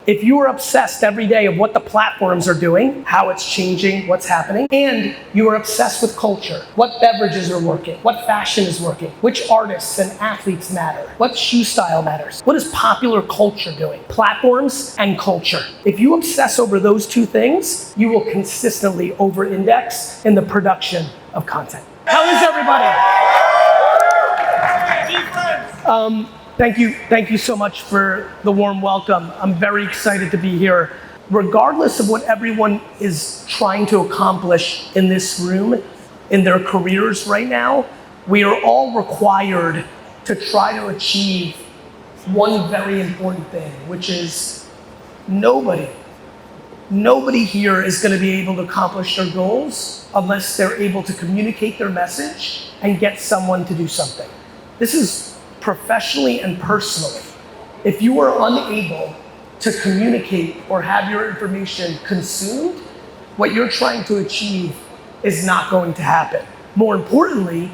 If you are obsessed every day of what the platforms are doing, how it's changing, what's happening, and you are obsessed with culture, what beverages are working, what fashion is working, which artists and athletes matter, what shoe style matters, what is popular culture doing, platforms and culture. If you obsess over those two things, you will consistently over-index in the production of content. How is everybody? Thank you so much for the warm welcome. I'm very excited to be here. Regardless of what everyone is trying to accomplish in this room, in their careers right now, we are all required to try to achieve one very important thing, which is nobody here is going to be able to accomplish their goals unless they're able to communicate their message and get someone to do something. This is professionally and personally. If you are unable to communicate or have your information consumed, what you're trying to achieve is not going to happen. More importantly,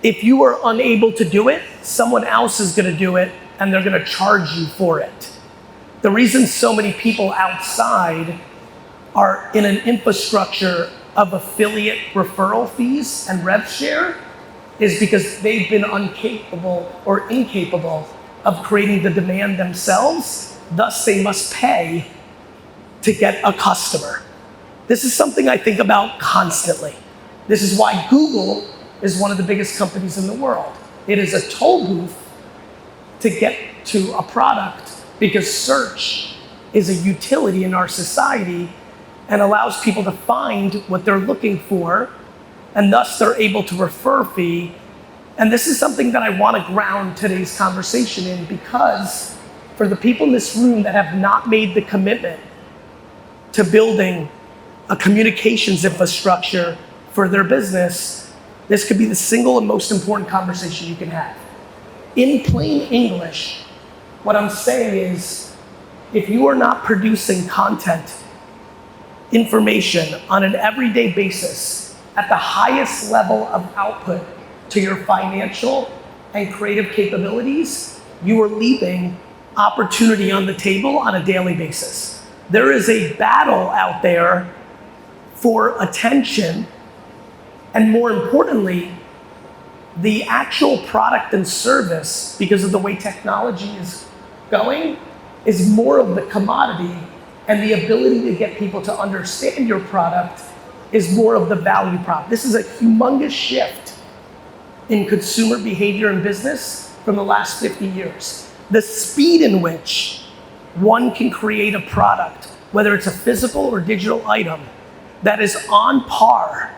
if you are unable to do it, someone else is going to do it and they're going to charge you for it. The reason so many people outside are in an infrastructure of affiliate referral fees and rev share is because they've been incapable of creating the demand themselves, thus they must pay to get a customer. This is something I think about constantly. This is why Google is one of the biggest companies in the world. It is a toll booth to get to a product because search is a utility in our society and allows people to find what they're looking for, and thus they're able to refer fee. And this is something that I want to ground today's conversation in, because for the people in this room that have not made the commitment to building a communications infrastructure for their business, this could be the single and most important conversation you can have. In plain English, what I'm saying is, if you are not producing content, information on an everyday basis at the highest level of output to your financial and creative capabilities, you are leaving opportunity on the table on a daily basis. There is a battle out there for attention, and more importantly, the actual product and service, because of the way technology is going, is more of the commodity, and the ability to get people to understand your product is more of the value prop. This is a humongous shift in consumer behavior and business from the last 50 years. The speed in which one can create a product, whether it's a physical or digital item, that is on par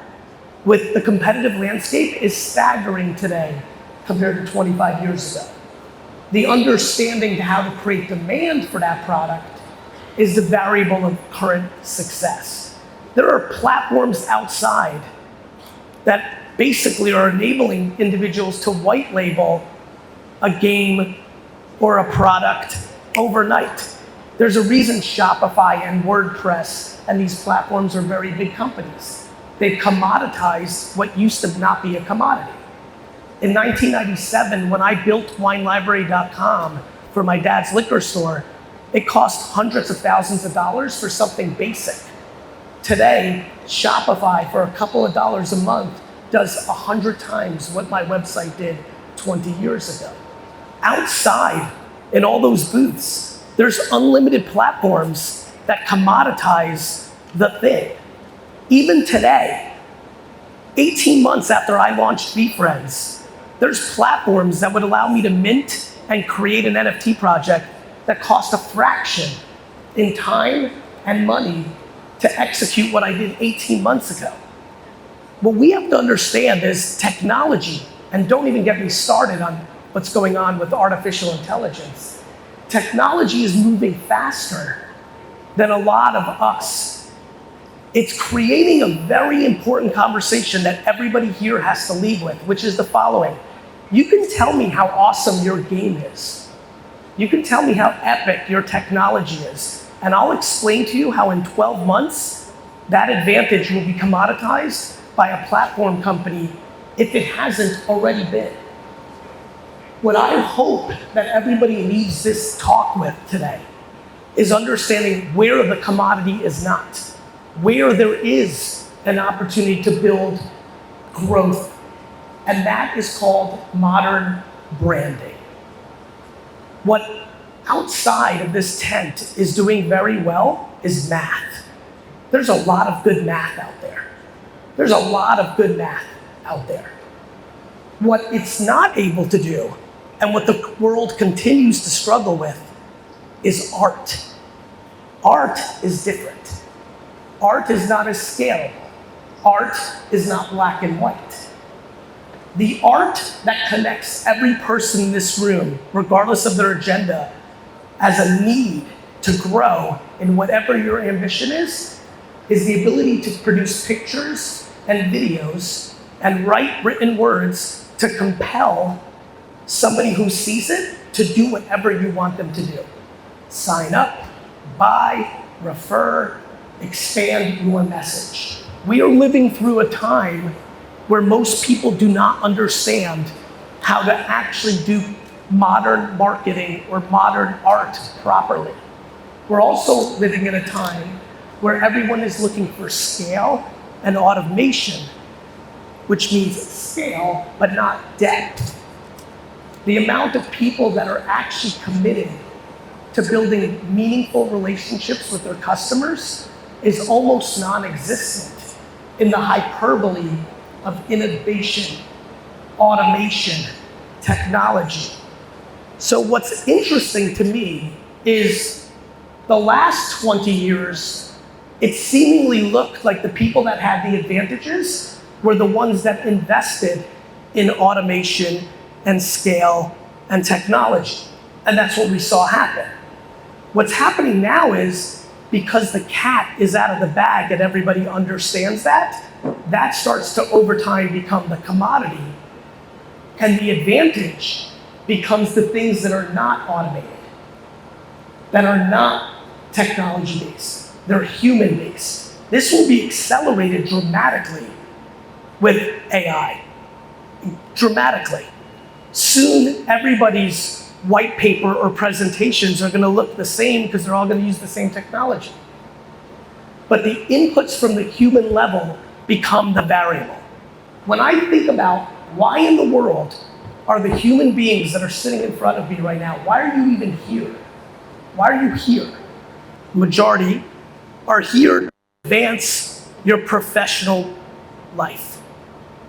with the competitive landscape is staggering today compared to 25 years ago. The understanding to how to create demand for that product is the variable of current success. There are platforms outside that basically are enabling individuals to white label a game or a product overnight. There's a reason Shopify and WordPress and these platforms are very big companies. They've commoditized what used to not be a commodity. In 1997, when I built WineLibrary.com for my dad's liquor store, it cost hundreds of thousands of dollars for something basic. Today, Shopify, for a couple of dollars a month, does 100 times what my website did 20 years ago. Outside, in all those booths, there's unlimited platforms that commoditize the thing. Even today, 18 months after I launched VeeFriends, there's platforms that would allow me to mint and create an NFT project that cost a fraction in time and money to execute what I did 18 months ago. What we have to understand is technology, and don't even get me started on what's going on with artificial intelligence. Technology is moving faster than a lot of us. It's creating a very important conversation that everybody here has to leave with, which is the following. You can tell me how awesome your game is. You can tell me how epic your technology is, and I'll explain to you how in 12 months, that advantage will be commoditized by a platform company if it hasn't already been. What I hope that everybody leaves this talk with today is understanding where the commodity is not, where there is an opportunity to build growth. And that is called modern branding. What outside of this tent is doing very well is math. There's a lot of good math out there. There's a lot of good math out there. What it's not able to do, and what the world continues to struggle with, is art. Art is different. Art is not as scalable. Art is not black and white. The art that connects every person in this room, regardless of their agenda, as a need to grow in whatever your ambition is the ability to produce pictures and videos and write written words to compel somebody who sees it to do whatever you want them to do. Sign up, buy, refer, expand your message. We are living through a time where most people do not understand how to actually do modern marketing or modern art properly. We're also living in a time where everyone is looking for scale and automation, which means scale but not depth. The amount of people that are actually committed to building meaningful relationships with their customers is almost non-existent in the hyperbole of innovation, automation, technology. So what's interesting to me is the last 20 years, it seemingly looked like the people that had the advantages were the ones that invested in automation and scale and technology. And that's what we saw happen. What's happening now is, because the cat is out of the bag and everybody understands that, that starts to over time become the commodity. And the advantage becomes the things that are not automated, that are not technology-based, they're human-based. This will be accelerated dramatically with AI, dramatically. Soon, everybody's white paper or presentations are gonna look the same because they're all gonna use the same technology. But the inputs from the human level become the variable. When I think about why in the world are the human beings that are sitting in front of me right now, why are you even here? Why are you here? Majority are here to advance your professional life.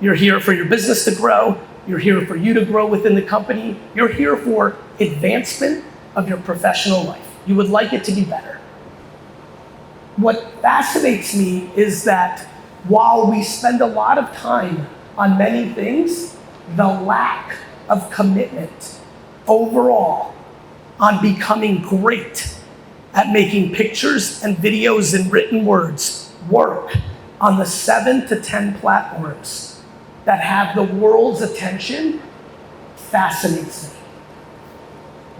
You're here for your business to grow. You're here for you to grow within the company. You're here for advancement of your professional life. You would like it to be better. What fascinates me is that while we spend a lot of time on many things, the lack of commitment overall on becoming great at making pictures and videos and written words work on the 7 to 10 platforms that have the world's attention fascinates me.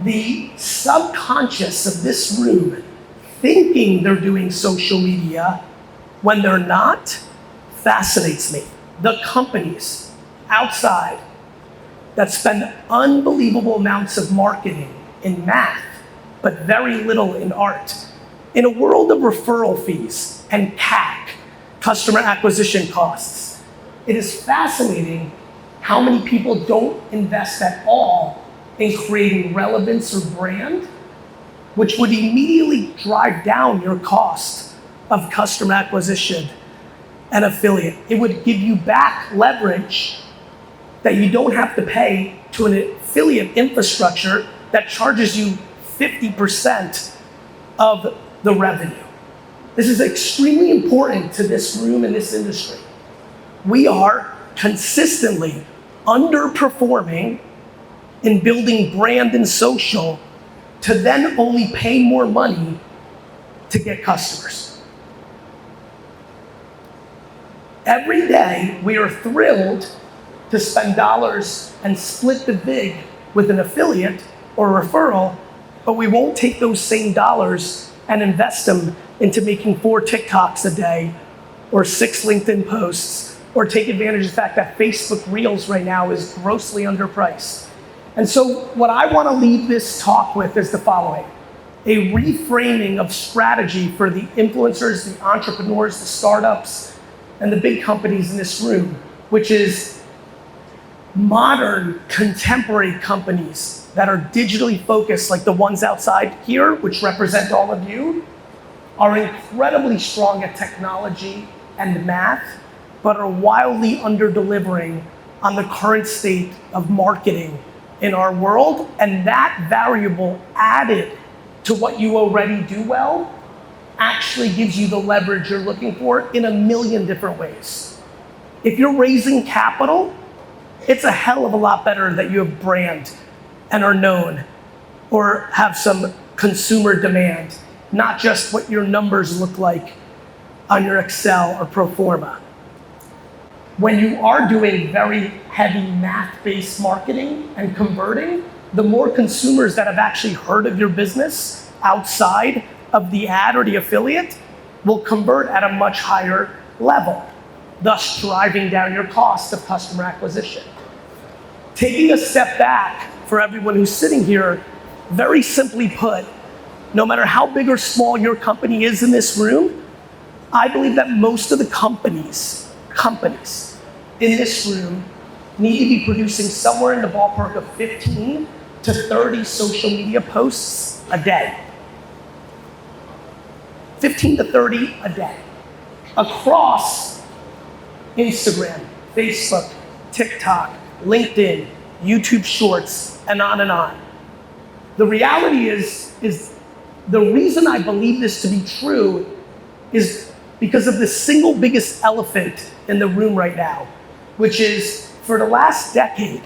The subconscious of this room thinking they're doing social media when they're not fascinates me. The companies outside that spend unbelievable amounts of marketing in math, but very little in art. In a world of referral fees and CAC, customer acquisition costs, it is fascinating how many people don't invest at all in creating relevance or brand, which would immediately drive down your cost of customer acquisition and affiliate. It would give you back leverage that you don't have to pay to an affiliate infrastructure that charges you 50% of the revenue. This is extremely important to this room and this industry. We are consistently underperforming in building brand and social to then only pay more money to get customers. Every day, we are thrilled to spend dollars and split the vig with an affiliate or referral, but we won't take those same dollars and invest them into making 4 TikToks a day or 6 LinkedIn posts, or take advantage of the fact that Facebook Reels right now is grossly underpriced. And so what I want to leave this talk with is the following. a reframing of strategy for the influencers, the entrepreneurs, the startups, and the big companies in this room, which is modern, contemporary companies that are digitally focused, like the ones outside here, which represent all of you, are incredibly strong at technology and math, but are wildly under-delivering on the current state of marketing in our world. And that variable added to what you already do well actually gives you the leverage you're looking for in a million different ways. If you're raising capital, it's a hell of a lot better that you have brand and are known or have some consumer demand, not just what your numbers look like on your Excel or pro forma. When you are doing very heavy math-based marketing and converting, the more consumers that have actually heard of your business outside of the ad or the affiliate will convert at a much higher level, thus driving down your cost of customer acquisition. Taking a step back for everyone who's sitting here, very simply put, no matter how big or small your company is in this room, I believe that most of the companies in this room need to be producing somewhere in the ballpark of 15 to 30 social media posts a day. 15 to 30 a day. Across Instagram, Facebook, TikTok, LinkedIn, YouTube Shorts, and on and on. The reality is the reason I believe this to be true is because of the single biggest elephant in the room right now, which is for the last decade,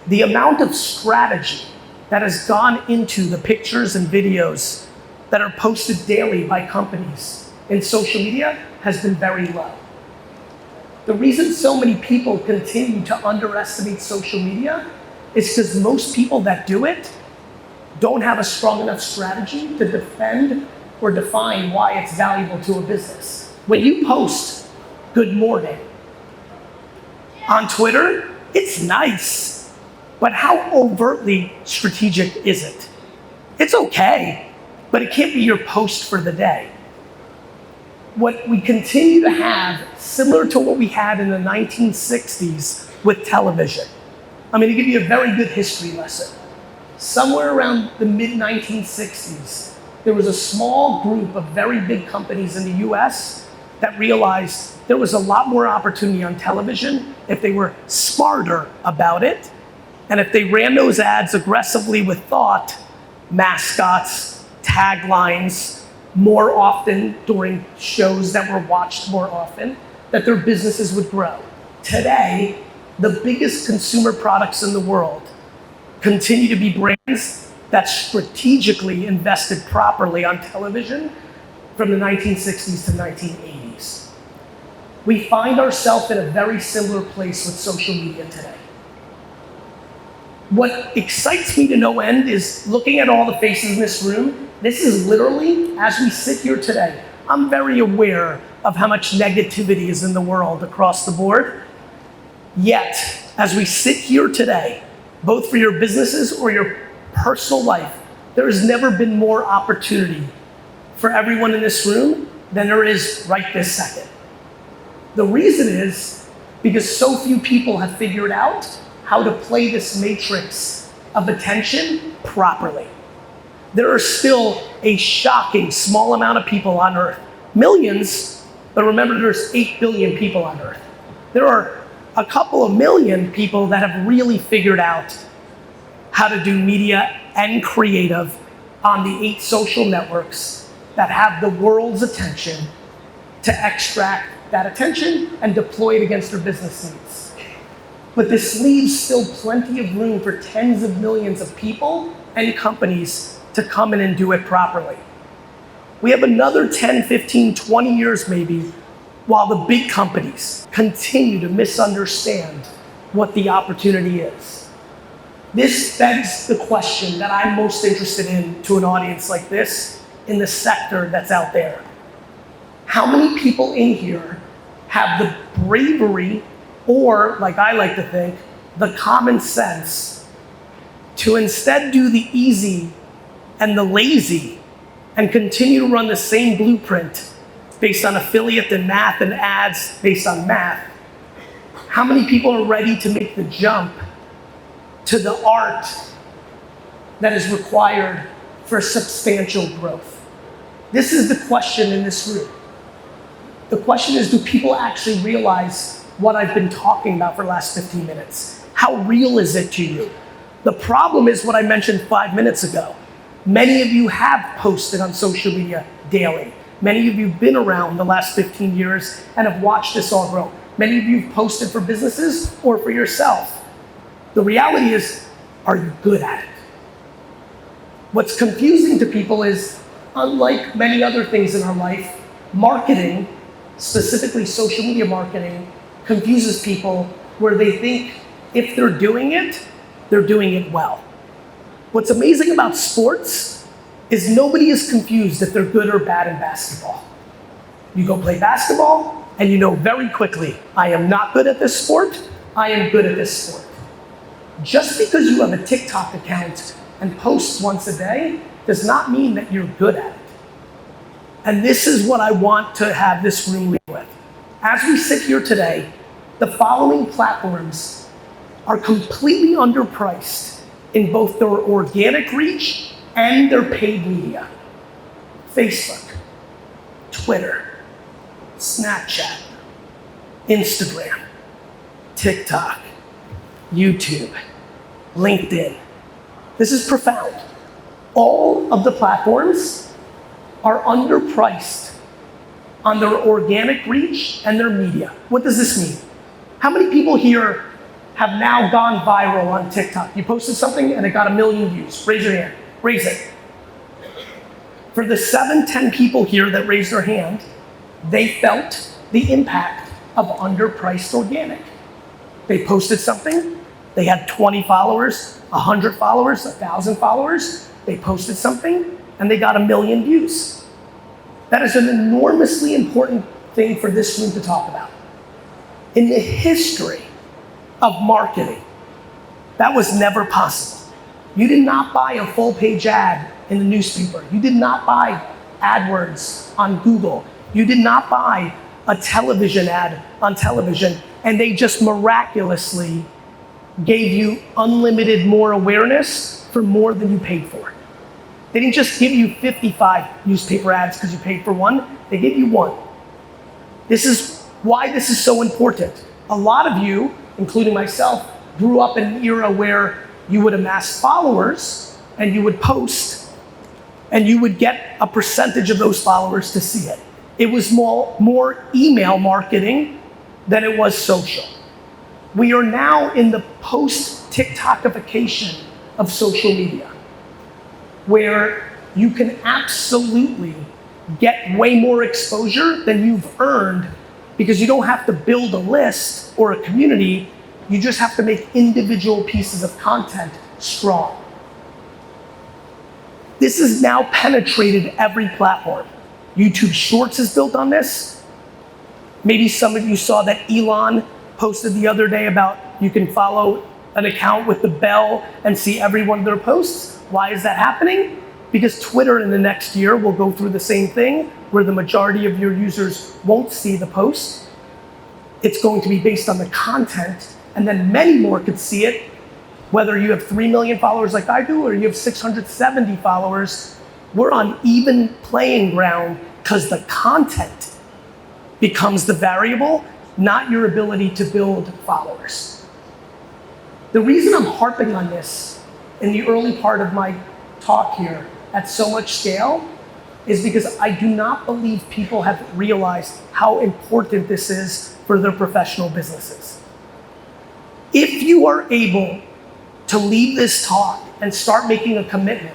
the amount of strategy that has gone into the pictures and videos that are posted daily by companies in social media has been very low. The reason so many people continue to underestimate social media is because most people that do it don't have a strong enough strategy to defend or define why it's valuable to a business. When you post good morning on Twitter, it's nice, but how overtly strategic is it? It's okay, but it can't be your post for the day. What we continue to have, similar to what we had in the 1960s with television. I'm going to give you a very good history lesson. Somewhere around the mid-1960s, there was a small group of very big companies in the US that realized there was a lot more opportunity on television if they were smarter about it, and if they ran those ads aggressively with thought, mascots, taglines, more often during shows that were watched more often, that their businesses would grow. Today, the biggest consumer products in the world continue to be brands that strategically invested properly on television from the 1960s to 1980s. We find ourselves in a very similar place with social media today. What excites me to no end is looking at all the faces in this room. This is literally, as we sit here today, I'm very aware of how much negativity is in the world across the board. Yet, as we sit here today, both for your businesses or your personal life, there has never been more opportunity for everyone in this room than there is right this second. The reason is because so few people have figured out how to play this matrix of attention properly. There are still a shocking small amount of people on Earth. Millions, but remember there's 8 billion people on Earth. There are a couple of million people that have really figured out how to do media and creative on the 8 social networks that have the world's attention to extract that attention and deploy it against their business needs. But this leaves still plenty of room for tens of millions of people and companies to come in and do it properly. We have another 10, 15, 20 years maybe while the big companies continue to misunderstand what the opportunity is. This begs the question that I'm most interested in to an audience like this in the sector that's out there. How many people in here have the bravery or, like I like to think, the common sense to instead do the easy and the lazy and continue to run the same blueprint based on affiliate and math and ads based on math, how many people are ready to make the jump to the art that is required for substantial growth? This is the question in this room. The question is, do people actually realize what I've been talking about for the last 15 minutes? How real is it to you? The problem is what I mentioned 5 minutes ago. Many of you have posted on social media daily. Many of you have been around the last 15 years and have watched this all grow. Many of you have posted for businesses or for yourself. The reality is, are you good at it? What's confusing to people is, unlike many other things in our life, marketing, specifically social media marketing, confuses people where they think if they're doing it, they're doing it well. What's amazing about sports is nobody is confused if they're good or bad in basketball. You go play basketball and you know very quickly, I am not good at this sport, I am good at this sport. Just because you have a TikTok account and post once a day does not mean that you're good at it. And this is what I want to have this room lead with. As we sit here today, the following platforms are completely underpriced in both their organic reach and their paid media. Facebook, Twitter, Snapchat, Instagram, TikTok, YouTube, LinkedIn. This is profound. All of the platforms are underpriced on their organic reach and their media. What does this mean? How many people here have now gone viral on TikTok? You posted something and it got 1 million views. Raise your hand. Raise it. For the 7-10 people here that raised their hand, they felt the impact of underpriced organic. They posted something, they had 20 followers, 100 followers, 1,000 followers. They posted something and they got 1 million views. That is an enormously important thing for this room to talk about. In the history of marketing, that was never possible. You did not buy a full page ad in the newspaper. You did not buy AdWords on Google. You did not buy a television ad on television, and they just miraculously gave you unlimited more awareness for more than you paid for. They didn't just give you 55 newspaper ads because you paid for one, they gave you one. This is why this is so important. A lot of you, including myself, grew up in an era where you would amass followers and you would post and you would get a percentage of those followers to see it. It was more email marketing than it was social. We are now in the post-TikTokification of social media, where you can absolutely get way more exposure than you've earned because you don't have to build a list or a community, you just have to make individual pieces of content strong. This has now penetrated every platform. YouTube Shorts is built on this. Maybe some of you saw that Elon posted the other day about you can follow an account with the bell and see every one of their posts. Why is that happening? Because Twitter in the next year will go through the same thing where the majority of your users won't see the post. It's going to be based on the content, and then many more could see it, whether you have 3 million followers like I do or you have 670 followers. We're on even playing ground because the content becomes the variable, not your ability to build followers. The reason I'm harping on this in the early part of my talk here at so much scale is because I do not believe people have realized how important this is for their professional businesses. If you are able to leave this talk and start making a commitment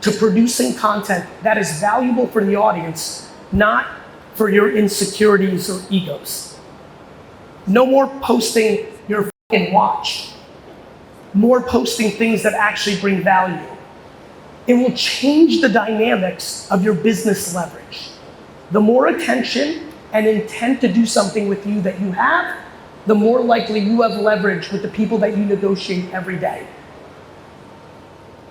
to producing content that is valuable for the audience, not for your insecurities or egos. No more posting your fucking watch. More posting things that actually bring value. It will change the dynamics of your business leverage. The more attention and intent to do something with you that you have, the more likely you have leverage with the people that you negotiate every day.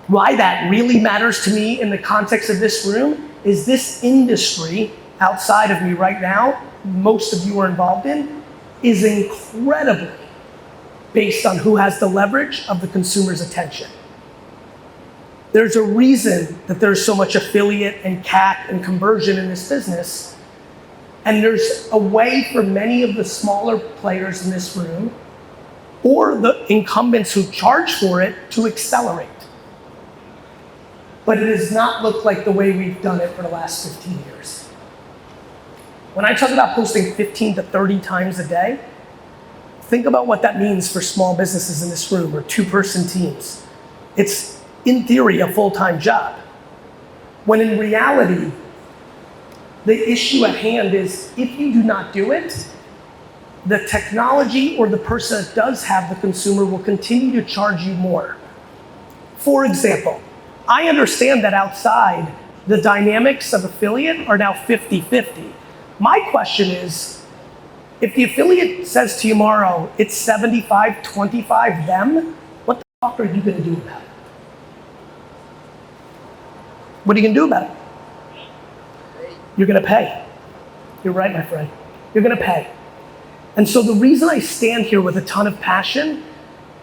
Why that really matters to me in the context of this room is this industry outside of me right now, most of you are involved in, is incredibly based on who has the leverage of the consumer's attention. There's a reason that there's so much affiliate and CAC and conversion in this business. And there's a way for many of the smaller players in this room or the incumbents who charge for it to accelerate. But it does not look like the way we've done it for the last 15 years. When I talk about posting 15 to 30 times a day, think about what that means for small businesses in this room or two-person teams. It's, in theory, a full-time job. When in reality, the issue at hand is if you do not do it, the technology or the person that does have the consumer will continue to charge you more. For example, I understand that outside, the dynamics of affiliate are now 50-50. My question is, if the affiliate says to you tomorrow, it's 75-25 them, what the fuck are you gonna do about it? What are you gonna do about it? You're gonna pay. You're right, my friend. You're gonna pay. And so the reason I stand here with a ton of passion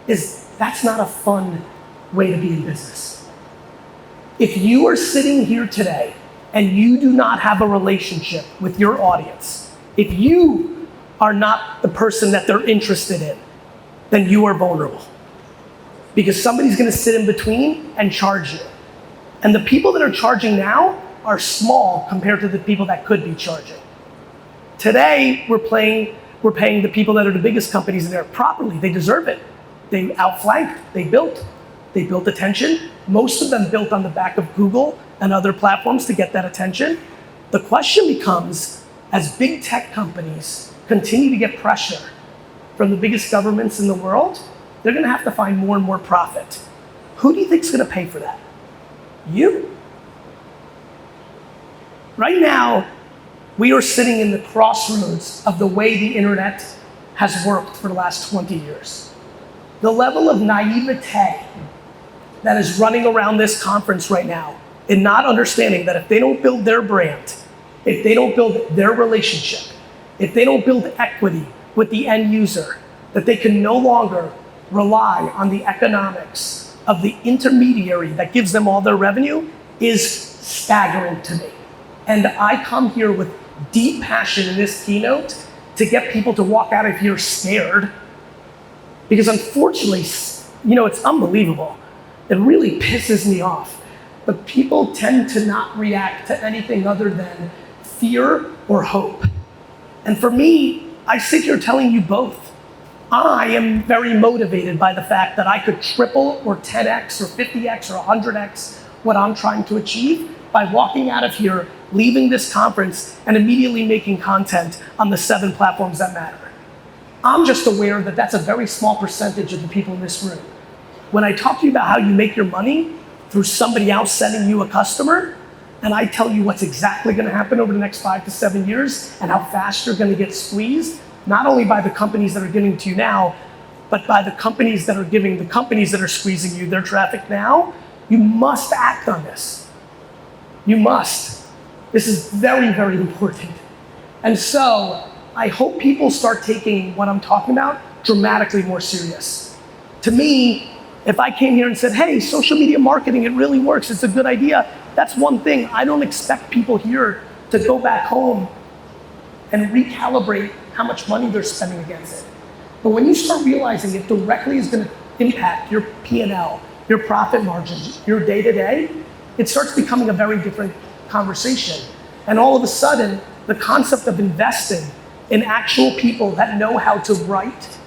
is that's not a fun way to be in business. If you are sitting here today and you do not have a relationship with your audience, if you are not the person that they're interested in, then you are vulnerable. Because somebody's gonna sit in between and charge you. And the people that are charging now are small compared to the people that could be charging. Today, we're paying the people that are the biggest companies in there properly. They deserve it. They outflanked, they built attention. Most of them built on the back of Google and other platforms to get that attention. The question becomes, as big tech companies continue to get pressure from the biggest governments in the world, they're gonna have to find more and more profit. Who do you think is gonna pay for that? You. Right now, we are sitting in the crossroads of the way the internet has worked for the last 20 years. The level of naivete that is running around this conference right now in not understanding that if they don't build their brand, if they don't build their relationship, if they don't build equity with the end user, that they can no longer rely on the economics of the intermediary that gives them all their revenue is staggering to me. And I come here with deep passion in this keynote to get people to walk out of here scared. Because unfortunately, it's unbelievable. It really pisses me off. But people tend to not react to anything other than fear or hope. And for me, I sit here telling you both. I am very motivated by the fact that I could triple or 10x or 50x or 100x what I'm trying to achieve by walking out of here, leaving this conference, and immediately making content on the 7 platforms that matter. I'm just aware that that's a very small percentage of the people in this room. When I talk to you about how you make your money through somebody else sending you a customer, and I tell you what's exactly gonna happen over the next 5 to 7 years and how fast you're gonna get squeezed, not only by the companies that are giving to you now, but by the companies that are giving the companies that are squeezing you their traffic now, you must act on this. You must. This is very, very important. And so I hope people start taking what I'm talking about dramatically more serious. To me, if I came here and said, hey, social media marketing, it really works, it's a good idea, that's one thing. I don't expect people here to go back home and recalibrate how much money they're spending against it. But when you start realizing it directly is gonna impact your P&L, your profit margins, your day-to-day, it starts becoming a very different conversation. And all of a sudden, the concept of investing in actual people that know how to write,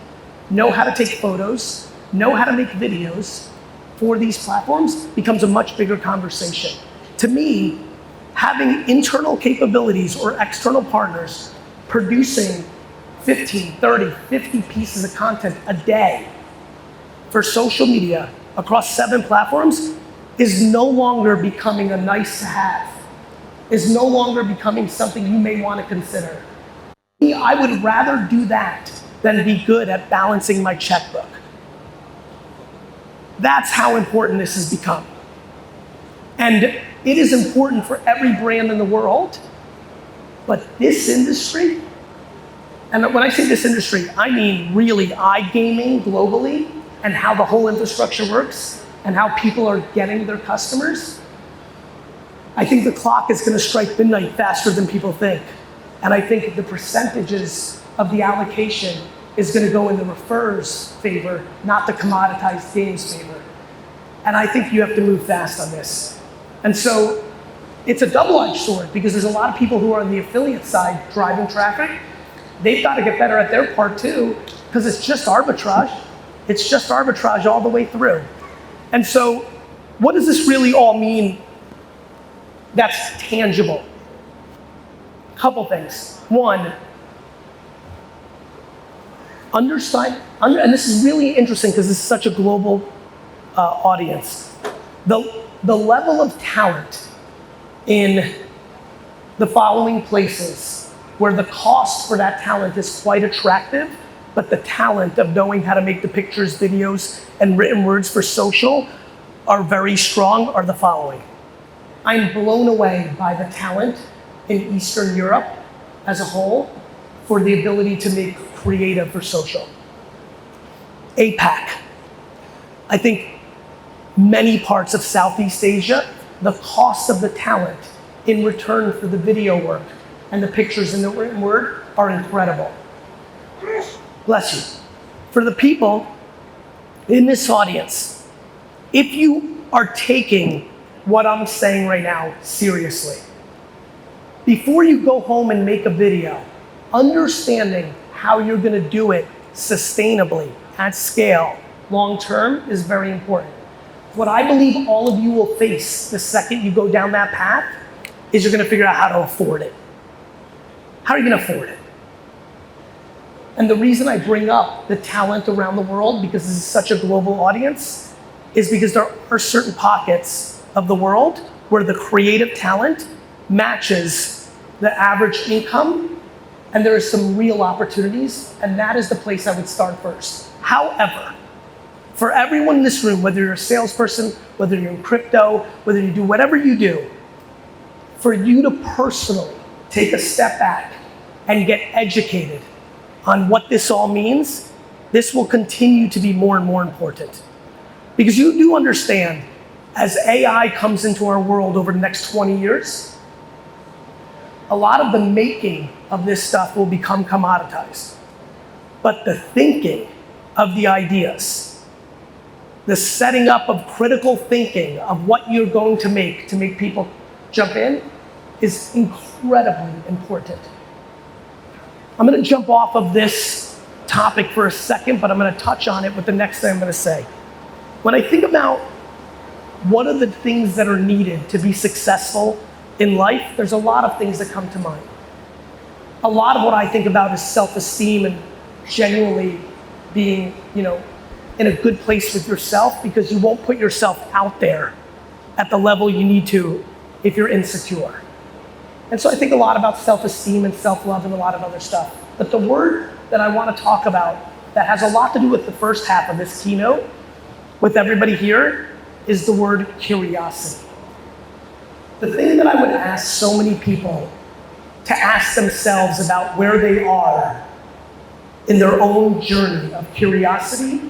know how to take photos, know how to make videos for these platforms becomes a much bigger conversation. To me, having internal capabilities or external partners producing 15, 30, 50 pieces of content a day for social media across 7 platforms is no longer becoming a nice to have, is no longer becoming something you may want to consider. I would rather do that than be good at balancing my checkbook. That's how important this has become. And it is important for every brand in the world, but this industry, and when I say this industry, I mean really iGaming globally and how the whole infrastructure works and how people are getting their customers. I think the clock is gonna strike midnight faster than people think. And I think the percentages of the allocation is gonna go in the referrers' favor, not the commoditized games' favor. And I think you have to move fast on this. And so it's a double-edged sword because there's a lot of people who are on the affiliate side driving traffic. They've got to get better at their part too, because it's just arbitrage. It's just arbitrage all the way through. And so what does this really all mean that's tangible? A couple things. One, understand, and this is really interesting because this is such a global audience. The level of talent in the following places where the cost for that talent is quite attractive, but the talent of knowing how to make the pictures, videos, and written words for social are very strong are the following. I'm blown away by the talent in Eastern Europe as a whole for the ability to make creative for social. APAC. I think many parts of Southeast Asia, the cost of the talent in return for the video work and the pictures and the written word are incredible. Bless you. For the people in this audience, if you are taking what I'm saying right now seriously, before you go home and make a video, understanding how you're gonna do it sustainably, at scale, long-term is very important. What I believe all of you will face the second you go down that path is you're gonna figure out how to afford it. How are you gonna afford it? And the reason I bring up the talent around the world, because this is such a global audience, is because there are certain pockets of the world where the creative talent matches the average income, and there are some real opportunities, and that is the place I would start first. However, for everyone in this room, whether you're a salesperson, whether you're in crypto, whether you do whatever you do, for you to personally take a step back and get educated on what this all means, this will continue to be more and more important. Because you do understand, as AI comes into our world over the next 20 years, a lot of the making of this stuff will become commoditized. But the thinking of the ideas, the setting up of critical thinking of what you're going to make people jump in is incredibly important. I'm gonna jump off of this topic for a second, but I'm gonna touch on it with the next thing I'm gonna say. When I think about what are the things that are needed to be successful in life, there's a lot of things that come to mind. A lot of what I think about is self-esteem and genuinely being, in a good place with yourself, because you won't put yourself out there at the level you need to if you're insecure. And so I think a lot about self-esteem and self-love and a lot of other stuff. But the word that I want to talk about that has a lot to do with the first half of this keynote with everybody here is the word curiosity. The thing that I would ask so many people to ask themselves about where they are in their own journey of curiosity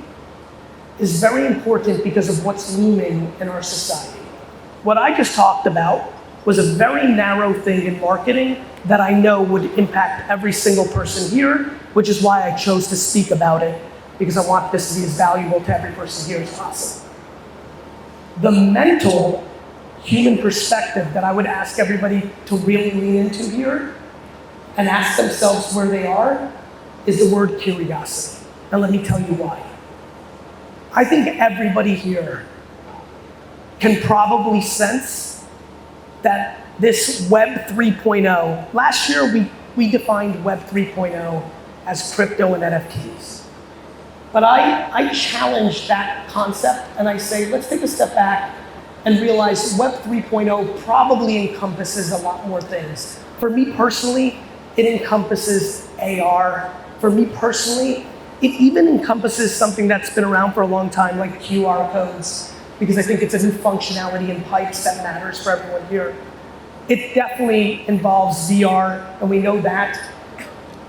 is very important because of what's looming in our society. What I just talked about was a very narrow thing in marketing that I know would impact every single person here, which is why I chose to speak about it, because I want this to be as valuable to every person here as possible. The mental human perspective that I would ask everybody to really lean into here and ask themselves where they are is the word curiosity. And let me tell you why. I think everybody here can probably sense that this Web 3.0, last year we defined Web 3.0 as crypto and NFTs. But I challenge that concept and I say, let's take a step back and realize Web 3.0 probably encompasses a lot more things. For me personally, it encompasses AR. For me personally, it even encompasses something that's been around for a long time, like QR codes. because I think it's a new functionality in pipes that matters for everyone here. It definitely involves VR, and we know that.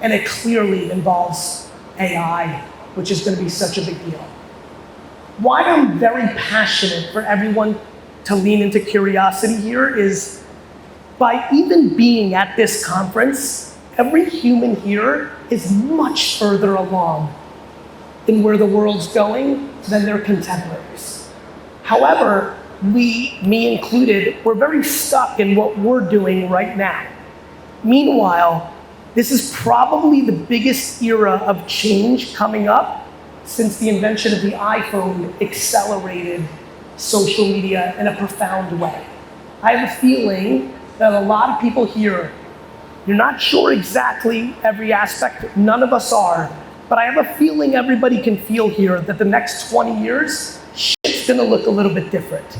And it clearly involves AI, which is going to be such a big deal. Why I'm very passionate for everyone to lean into curiosity here is by even being at this conference, every human here is much further along in where the world's going than their contemporaries. However, me included, we're very stuck in what we're doing right now. Meanwhile, this is probably the biggest era of change coming up since the invention of the iPhone accelerated social media in a profound way. I have a feeling that a lot of people here, you're not sure exactly every aspect, none of us are, but I have a feeling everybody can feel here that the next 20 years, shit's gonna look a little bit different.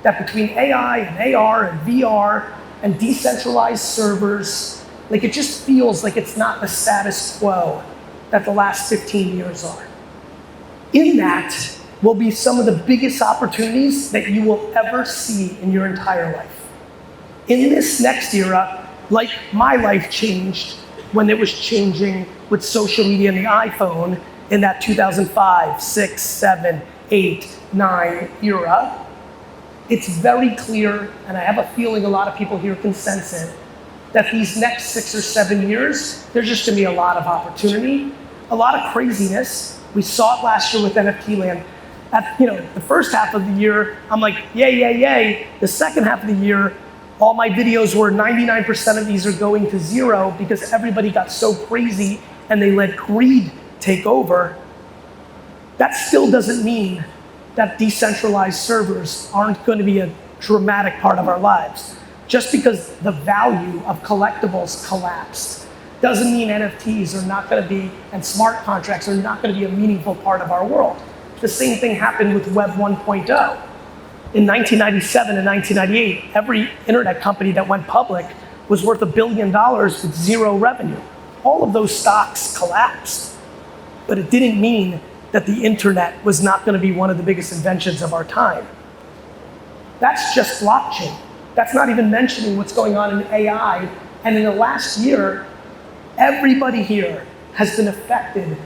That between AI and AR and VR and decentralized servers, like it just feels like it's not the status quo that the last 15 years are. In that will be some of the biggest opportunities that you will ever see in your entire life. In this next era, like my life changed when it was changing with social media and the iPhone in that 2005, 6, 7, 8, 9 era, it's very clear, and I have a feeling a lot of people here can sense it, that these next 6 or 7 years, there's just gonna be a lot of opportunity, a lot of craziness. We saw it last year with NFT land. At the first half of the year, I'm like, yay, yay, yay. The second half of the year, all my videos were 99% of these are going to zero because everybody got so crazy and they let greed take over. That still doesn't mean that decentralized servers aren't going to be a dramatic part of our lives. Just because the value of collectibles collapsed doesn't mean NFTs are not going to be, and smart contracts are not going to be a meaningful part of our world. The same thing happened with Web 1.0. In 1997 and 1998, every internet company that went public was worth $1 billion with zero revenue. All of those stocks collapsed, but it didn't mean that the internet was not going to be one of the biggest inventions of our time. That's just blockchain. That's not even mentioning what's going on in AI. And in the last year, everybody here has been affected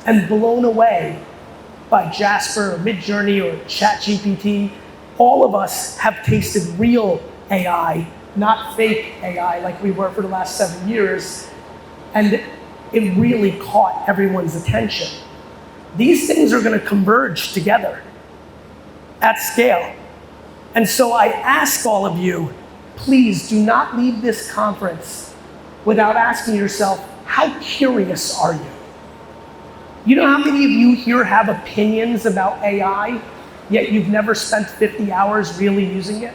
and blown away by Jasper or Midjourney or ChatGPT. All of us have tasted real AI, not fake AI like we were for the last 7 years. And it really caught everyone's attention. These things are going to converge together at scale. And so I ask all of you, please do not leave this conference without asking yourself, how curious are you? You know how many of you here have opinions about AI, yet you've never spent 50 hours really using it?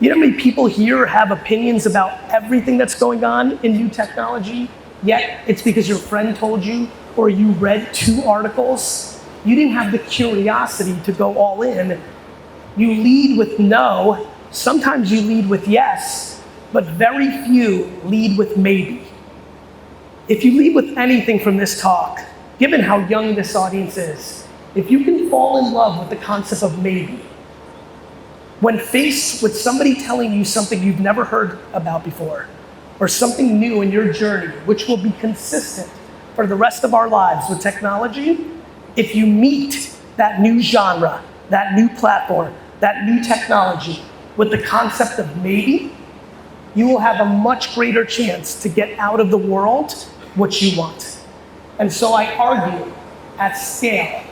You know how many people here have opinions about everything that's going on in new technology, yet it's because your friend told you or you read 2 articles? You didn't have the curiosity to go all in. You lead with no, sometimes you lead with yes, but very few lead with maybe. If you lead with anything from this talk, given how young this audience is, if you can fall in love with the concept of maybe, when faced with somebody telling you something you've never heard about before, or something new in your journey, which will be consistent for the rest of our lives with technology, if you meet that new genre, that new platform, that new technology with the concept of maybe, you will have a much greater chance to get out of the world what you want. And so I argue at scale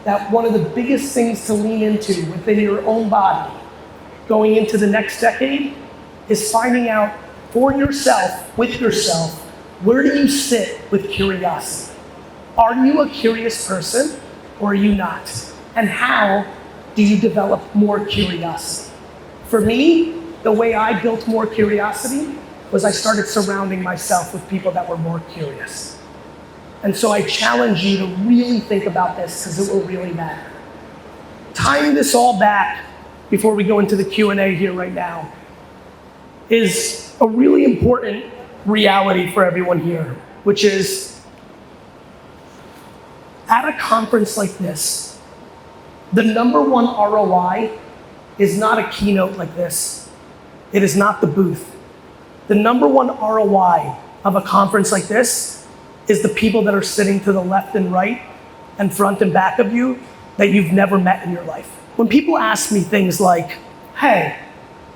that one of the biggest things to lean into within your own body going into the next decade is finding out for yourself, with yourself, where do you sit with curiosity? Are you a curious person or are you not? And how do you develop more curiosity? For me, the way I built more curiosity was I started surrounding myself with people that were more curious. And so I challenge you to really think about this because it will really matter. Tying this all back before we go into the Q&A here right now is a really important reality for everyone here, which is at a conference like this, The number one ROI is not a keynote like this. It is not the booth. The number one ROI of a conference like this is the people that are sitting to the left and right and front and back of you that you've never met in your life. When people ask me things like, hey,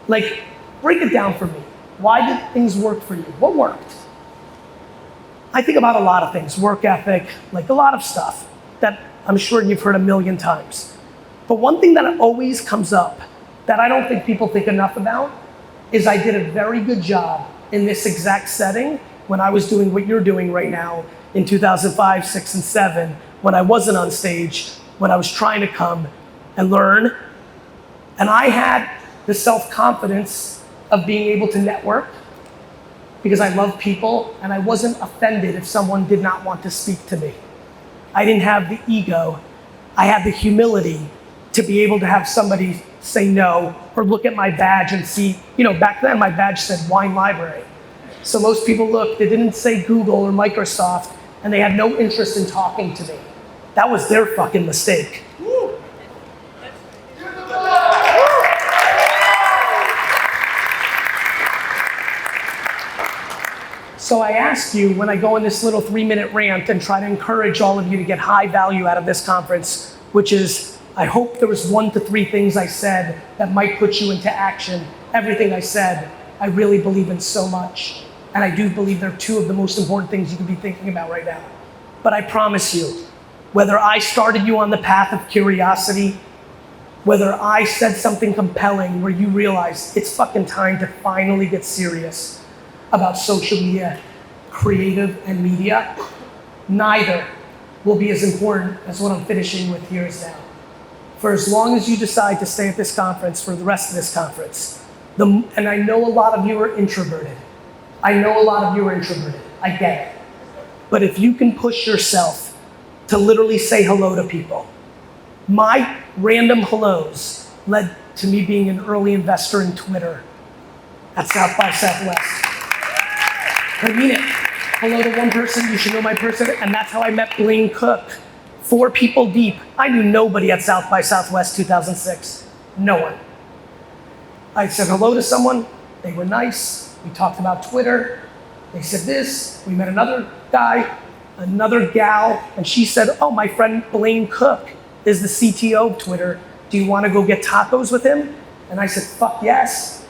like, break it down for me. Why did things work for you? What worked? I think about a lot of things, work ethic, like a lot of stuff that I'm sure you've heard a million times. But one thing that always comes up that I don't think people think enough about is I did a very good job in this exact setting when I was doing what you're doing right now in 2005, 6, and 7, when I wasn't on stage, when I was trying to come and learn. And I had the self-confidence of being able to network because I love people and I wasn't offended if someone did not want to speak to me. I didn't have the ego. I had the humility to be able to have somebody say no or look at my badge and see, back then my badge said wine library. So most people looked, they didn't say Google or Microsoft, and they had no interest in talking to me. That was their fucking mistake. So I ask you, when I go on this little 3-minute rant and try to encourage all of you to get high value out of this conference, which is, I hope there was 1 to 3 things I said that might put you into action. Everything I said, I really believe in so much. And I do believe they're 2 of the most important things you could be thinking about right now. But I promise you, whether I started you on the path of curiosity, whether I said something compelling where you realize it's fucking time to finally get serious about social media, creative, and media, neither will be as important as what I'm finishing with here is now. For as long as you decide to stay at this conference for the rest of this conference, and I know a lot of you are introverted. I get it. But if you can push yourself to literally say hello to people, my random hellos led to me being an early investor in Twitter at South by Southwest. I mean it. Hello to one person, you should know my person, and that's how I met Blaine Cook. 4 people deep. I knew nobody at South by Southwest 2006. No one. I said hello to someone, they were nice, we talked about Twitter, they said this, we met another guy, another gal, and she said, oh, my friend Blaine Cook is the CTO of Twitter. Do you want to go get tacos with him? And I said, fuck yes.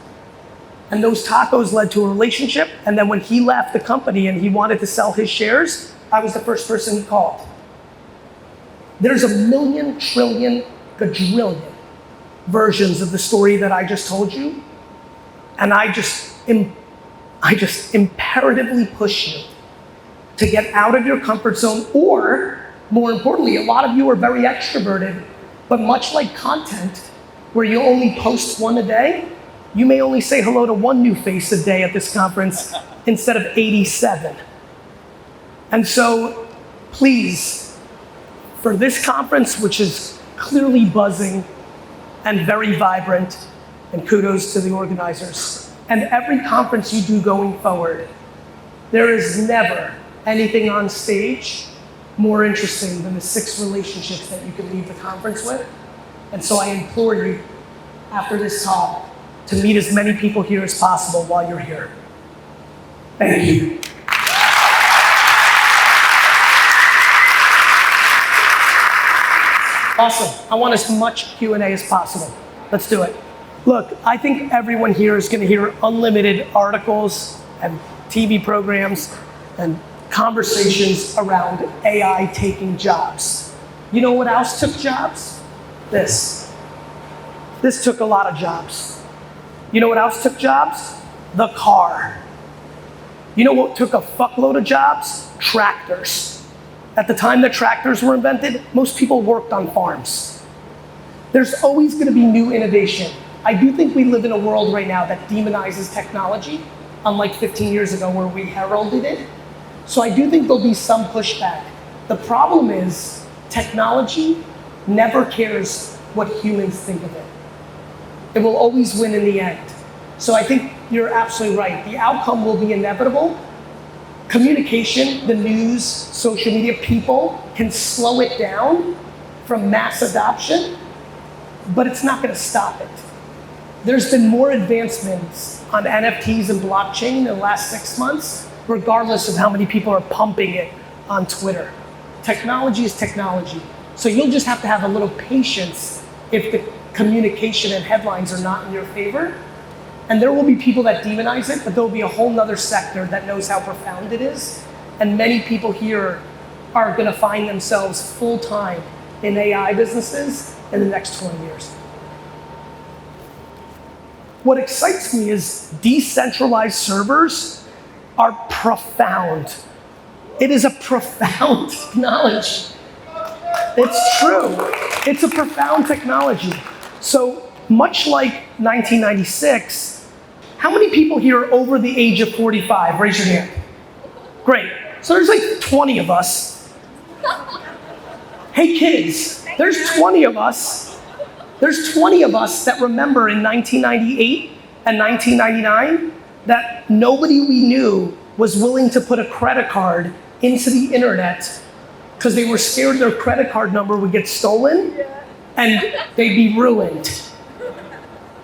And those tacos led to a relationship. And then when he left the company and he wanted to sell his shares, I was the first person he called. There's a million, trillion, quadrillion versions of the story that I just told you. And I just imperatively push you to get out of your comfort zone, or more importantly, a lot of you are very extroverted, but much like content, where you only post 1 a day, you may only say hello to 1 new face a day at this conference instead of 87. And so, please, for this conference, which is clearly buzzing and very vibrant, and kudos to the organizers, and every conference you do going forward, there is never anything on stage more interesting than the 6 relationships that you can leave the conference with. And so I implore you, after this talk, to meet as many people here as possible while you're here. Thank you. Awesome. I want as much Q&A as possible. Let's do it. Look, I think everyone here is going to hear unlimited articles and TV programs and conversations around AI taking jobs. You know what else took jobs? This. This took a lot of jobs. You know what else took jobs? The car. You know what took a fuckload of jobs? Tractors. At the time that tractors were invented, most people worked on farms. There's always going to be new innovation. I do think we live in a world right now that demonizes technology, unlike 15 years ago where we heralded it. So I do think there'll be some pushback. The problem is technology never cares what humans think of it. It will always win in the end. So I think you're absolutely right. The outcome will be inevitable. Communication, the news, social media, people can slow it down from mass adoption, but it's not gonna stop it. There's been more advancements on NFTs and blockchain in the last 6 months, regardless of how many people are pumping it on Twitter. Technology is technology. So you'll just have to have a little patience if the communication and headlines are not in your favor. And there will be people that demonize it, but there will be a whole nother sector that knows how profound it is. And many people here are gonna find themselves full-time in AI businesses in the next 20 years. What excites me is decentralized servers are profound. It is a profound technology. It's true. It's a profound technology. So much like 1996, how many people here are over the age of 45? Raise your hand. Great. So there's like 20 of us. Hey kids, there's 20 of us. There's 20 of us that remember in 1998 and 1999 that nobody we knew was willing to put a credit card into the internet because they were scared their credit card number would get stolen and they'd be ruined.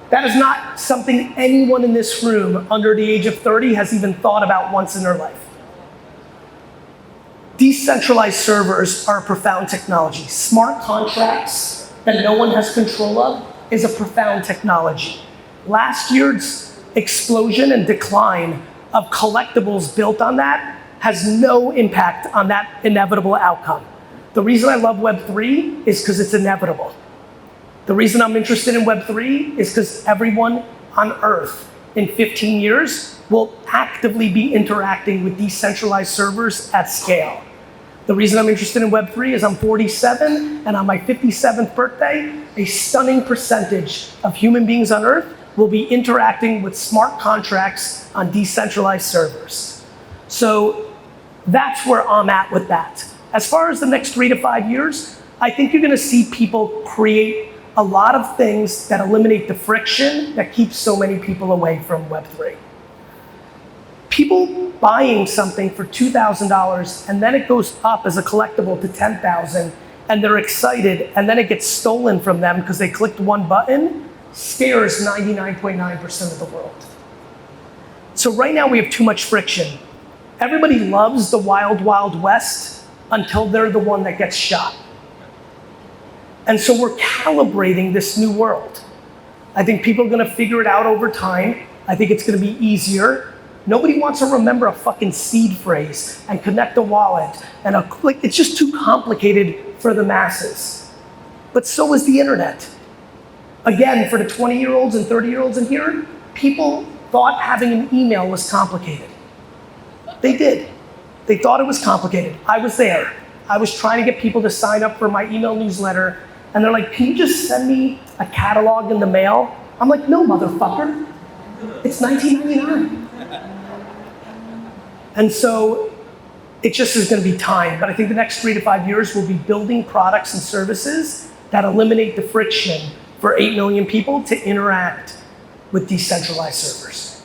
That is not something anyone in this room under the age of 30 has even thought about once in their life. Decentralized servers are a profound technology. Smart contracts that no one has control of is a profound technology. Last year's explosion and decline of collectibles built on that has no impact on that inevitable outcome. The reason I love Web3 is because it's inevitable. The reason I'm interested in Web3 is because everyone on Earth in 15 years will actively be interacting with decentralized servers at scale. The reason I'm interested in Web3 is I'm 47, and on my 57th birthday, a stunning percentage of human beings on Earth will be interacting with smart contracts on decentralized servers. So that's where I'm at with that. As far as the next 3 to 5 years, I think you're gonna see people create a lot of things that eliminate the friction that keeps so many people away from Web3. People buying something for $2,000 and then it goes up as a collectible to $10,000 and they're excited and then it gets stolen from them because they clicked one button scares 99.9% of the world. So right now we have too much friction. Everybody loves the wild, wild west until they're the one that gets shot. And so we're calibrating this new world. I think people are gonna figure it out over time. I think it's gonna be easier. Nobody wants to remember a fucking seed phrase and connect a wallet and it's just too complicated for the masses. But so is the internet. Again, for the 20-year-olds and 30-year-olds in here, people thought having an email was complicated. They did. They thought it was complicated. I was there. I was trying to get people to sign up for my email newsletter and they're like, can you just send me a catalog in the mail? I'm like, no, motherfucker. It's 1999. And so it just is gonna be time. But I think the next 3 to 5 years we'll be building products and services that eliminate the friction for 8 million people to interact with decentralized servers.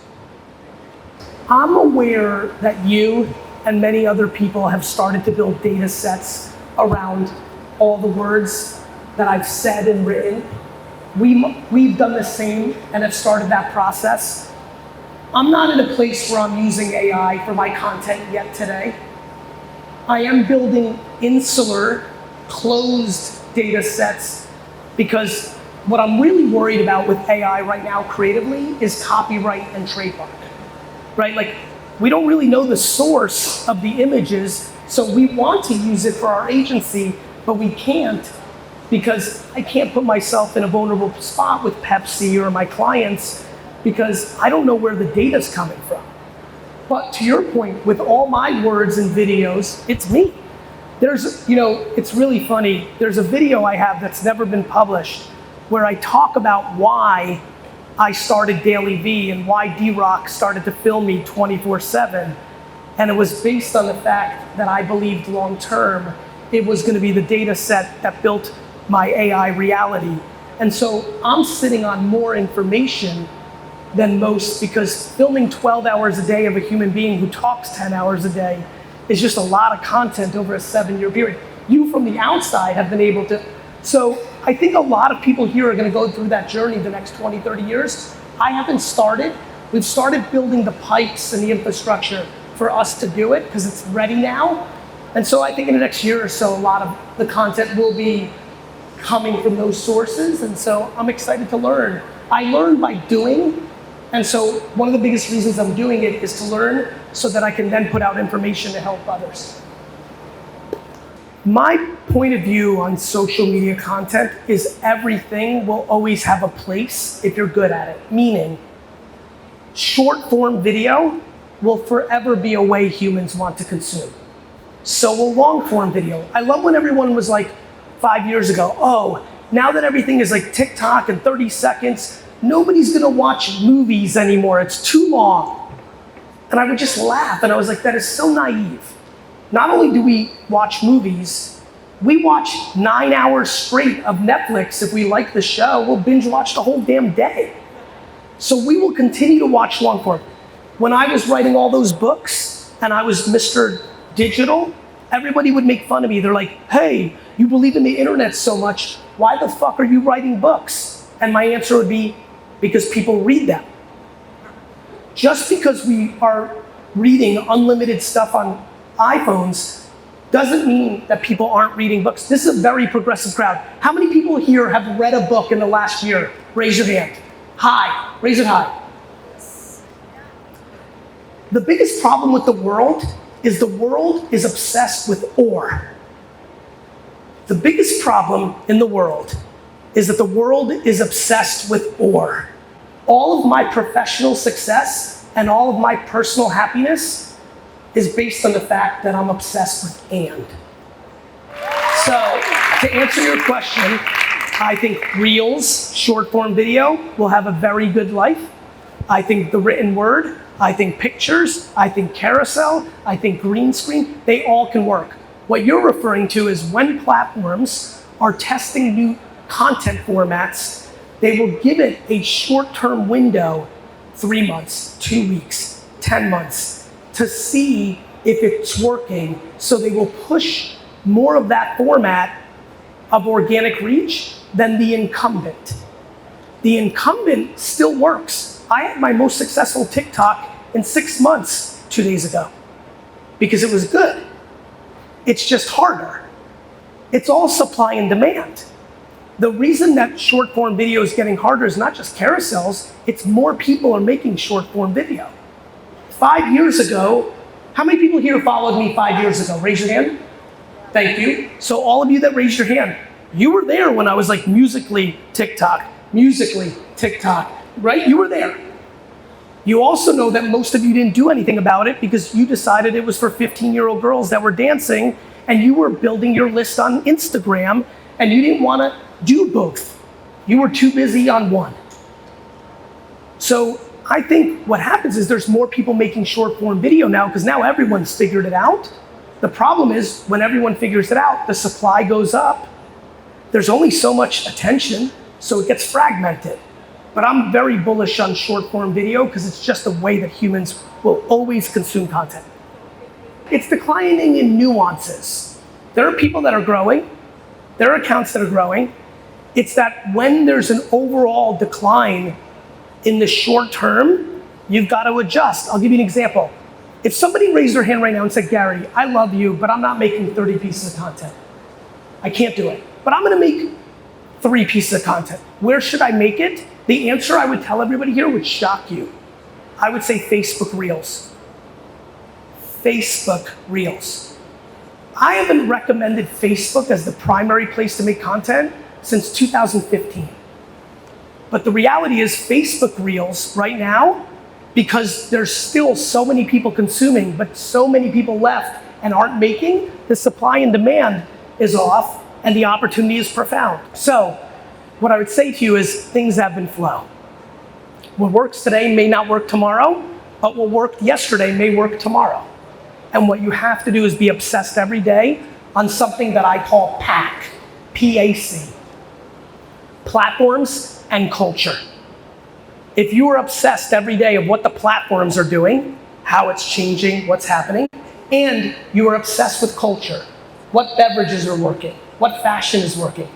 I'm aware that you and many other people have started to build data sets around all the words that I've said and written. We've done the same and have started that process. I'm not in a place where I'm using AI for my content yet today. I am building insular, closed data sets because what I'm really worried about with AI right now creatively is copyright and trademark, right? Like, we don't really know the source of the images, so we want to use it for our agency, but we can't because I can't put myself in a vulnerable spot with Pepsi or my clients because I don't know where the data's coming from. But to your point, with all my words and videos, it's me. There's, it's really funny. There's a video I have that's never been published where I talk about why I started Daily V and why D-Rock started to film me 24/7. And it was based on the fact that I believed long-term it was gonna be the data set that built my AI reality. And so I'm sitting on more information than most because filming 12 hours a day of a human being who talks 10 hours a day is just a lot of content over a 7-year period. You from the outside have been able to, so I think a lot of people here are gonna go through that journey the next 20, 30 years. I haven't started. We've started building the pipes and the infrastructure for us to do it because it's ready now. And so I think in the next year or so, a lot of the content will be coming from those sources. And so I'm excited to learn. I learn by doing. And so one of the biggest reasons I'm doing it is to learn so that I can then put out information to help others. My point of view on social media content is everything will always have a place if you're good at it. Meaning, short form video will forever be a way humans want to consume. So will long form video. I love when everyone was like 5 years ago, oh, now that everything is like TikTok and 30 seconds, nobody's gonna watch movies anymore, it's too long. And I would just laugh and I was like, that is so naive. Not only do we watch movies, we watch 9 hours straight of Netflix. If we like the show, we'll binge watch the whole damn day. So we will continue to watch long form. When I was writing all those books and I was Mr. Digital, everybody would make fun of me. They're like, hey, you believe in the internet so much, why the fuck are you writing books? And my answer would be, because people read them. Just because we are reading unlimited stuff on iPhones doesn't mean that people aren't reading books. This is a very progressive crowd. How many people here have read a book in the last year? Raise your hand. High, raise it high. The biggest problem with the world is obsessed with or. The biggest problem in the world is that the world is obsessed with or. All of my professional success and all of my personal happiness is based on the fact that I'm obsessed with and. So, to answer your question, I think Reels, short form video, will have a very good life. I think the written word, I think pictures, I think carousel, I think green screen, they all can work. What you're referring to is when platforms are testing new content formats, they will give it a short-term window, 3 months, 2 weeks, 10 months, to see if it's working. So they will push more of that format of organic reach than the incumbent. The incumbent still works. I had my most successful TikTok in 6 months 2 days ago because it was good. It's just harder. It's all supply and demand. The reason that short form video is getting harder is not just carousels, it's more people are making short form video. 5 years ago, how many people here followed me 5 years ago? Raise your hand. Thank you. So all of you that raised your hand, you were there when I was like musically TikTok, right? You were there. You also know that most of you didn't do anything about it because you decided it was for 15-year-old girls that were dancing and you were building your list on Instagram and you didn't want to do both. You were too busy on one. So I think what happens is there's more people making short form video now because now everyone's figured it out. The problem is when everyone figures it out, the supply goes up. There's only so much attention, so it gets fragmented. But I'm very bullish on short form video because it's just the way that humans will always consume content. It's declining in nuances. There are people that are growing. There are accounts that are growing. It's that when there's an overall decline in the short term, you've got to adjust. I'll give you an example. If somebody raised their hand right now and said, Gary, I love you, but I'm not making 30 pieces of content. I can't do it. But I'm going to make 3 pieces of content. Where should I make it? The answer I would tell everybody here would shock you. I would say Facebook Reels. Facebook Reels. I haven't recommended Facebook as the primary place to make content since 2015. But the reality is Facebook Reels right now, because there's still so many people consuming, but so many people left and aren't making, the supply and demand is off and the opportunity is profound. So what I would say to you is things ebb and flow. What works today may not work tomorrow, but what worked yesterday may work tomorrow. And what you have to do is be obsessed every day on something that I call PAC, P-A-C, platforms and culture. If you are obsessed every day of what the platforms are doing, how it's changing, what's happening, and you are obsessed with culture, what beverages are working, what fashion is working,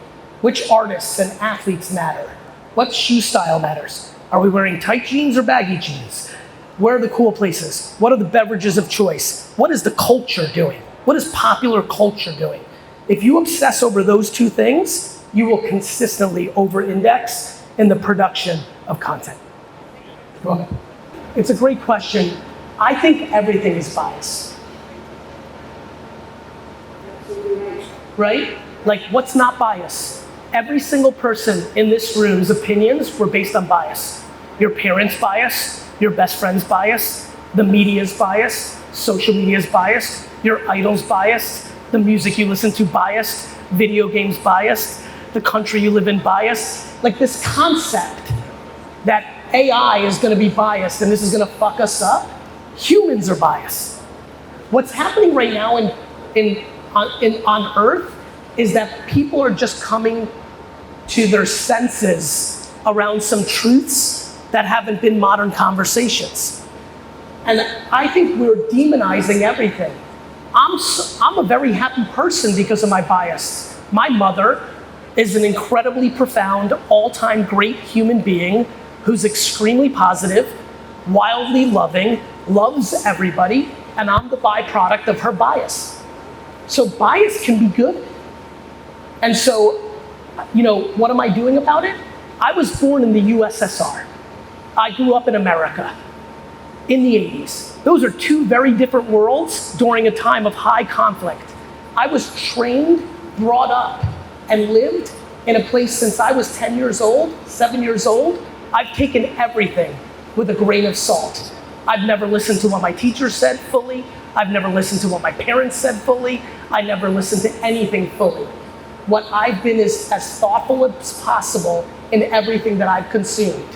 Which artists and athletes matter? What shoe style matters? Are we wearing tight jeans or baggy jeans? Where are the cool places? What are the beverages of choice? What is the culture doing? What is popular culture doing? If you obsess over those two things, you will consistently over-index in the production of content. It's a great question. I think everything is biased. Right? Like, what's not bias? Every single person in this room's opinions were based on bias. Your parents' bias, your best friend's bias, the media's bias, social media's biased, your idol's biased, the music you listen to biased, video games biased, the country you live in biased. Like, this concept that AI is gonna be biased and this is gonna fuck us up, humans are biased. What's happening right now on Earth is that people are just coming to their senses around some truths that haven't been modern conversations. And I think we're demonizing everything. I'm a very happy person because of my bias. My mother is an incredibly profound, all-time great human being who's extremely positive, wildly loving, loves everybody, and I'm the byproduct of her bias. So bias can be good. And so, what am I doing about it? I was born in the USSR. I grew up in America in the 80s. Those are two very different worlds during a time of high conflict. I was trained, brought up, and lived in a place since I was 10 years old, 7 years old. I've taken everything with a grain of salt. I've never listened to what my teacher said fully. I've never listened to what my parents said fully. I never listened to anything fully. What I've been is as thoughtful as possible in everything that I've consumed.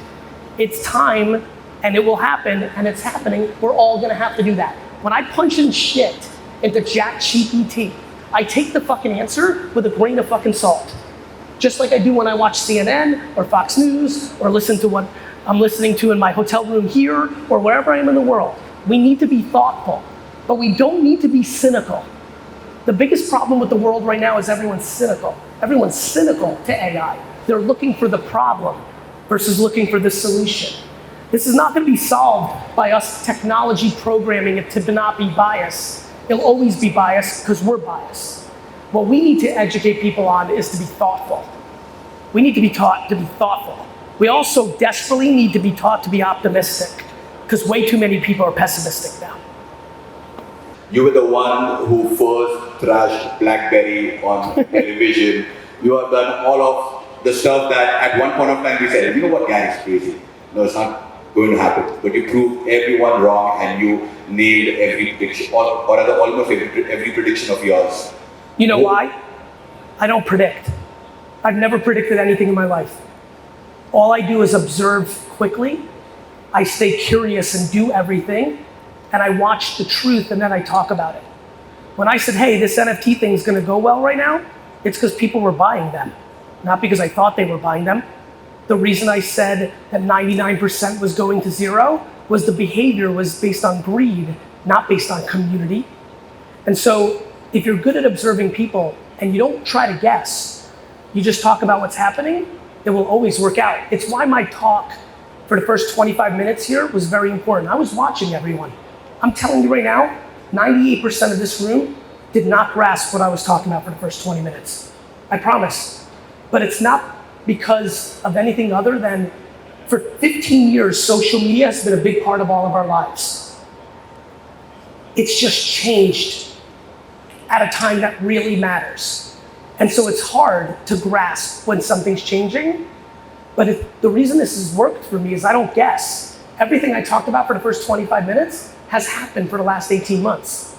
It's time, and it will happen, and it's happening. We're all gonna have to do that. When I punch in shit into ChatGPT, I take the fucking answer with a grain of fucking salt. Just like I do when I watch CNN or Fox News or listen to what I'm listening to in my hotel room here or wherever I am in the world. We need to be thoughtful, but we don't need to be cynical. The biggest problem with the world right now is everyone's cynical. Everyone's cynical to AI. They're looking for the problem versus looking for the solution. This is not gonna be solved by us technology programming it to not be biased. It'll always be biased because we're biased. What we need to educate people on is to be thoughtful. We need to be taught to be thoughtful. We also desperately need to be taught to be optimistic because way too many people are pessimistic now. You were the one who first thrashed BlackBerry on television. You have done all of the stuff that at one point of time we said, you know what, Gary's crazy. No, it's not going to happen. But you proved everyone wrong and you nailed every prediction, or rather almost every prediction of yours. You know why? I don't predict. I've never predicted anything in my life. All I do is observe quickly. I stay curious and do everything. And I watch the truth and then I talk about it. When I said, hey, this NFT thing is gonna go well right now, it's because people were buying them, not because I thought they were buying them. The reason I said that 99% was going to zero was the behavior was based on greed, not based on community. And so if you're good at observing people and you don't try to guess, you just talk about what's happening, it will always work out. It's why my talk for the first 25 minutes here was very important. I was watching everyone. I'm telling you right now, 98% of this room did not grasp what I was talking about for the first 20 minutes. I promise. But it's not because of anything other than for 15 years, social media has been a big part of all of our lives. It's just changed at a time that really matters. And so it's hard to grasp when something's changing. But the reason this has worked for me is I don't guess. Everything I talked about for the first 25 minutes has happened for the last 18 months.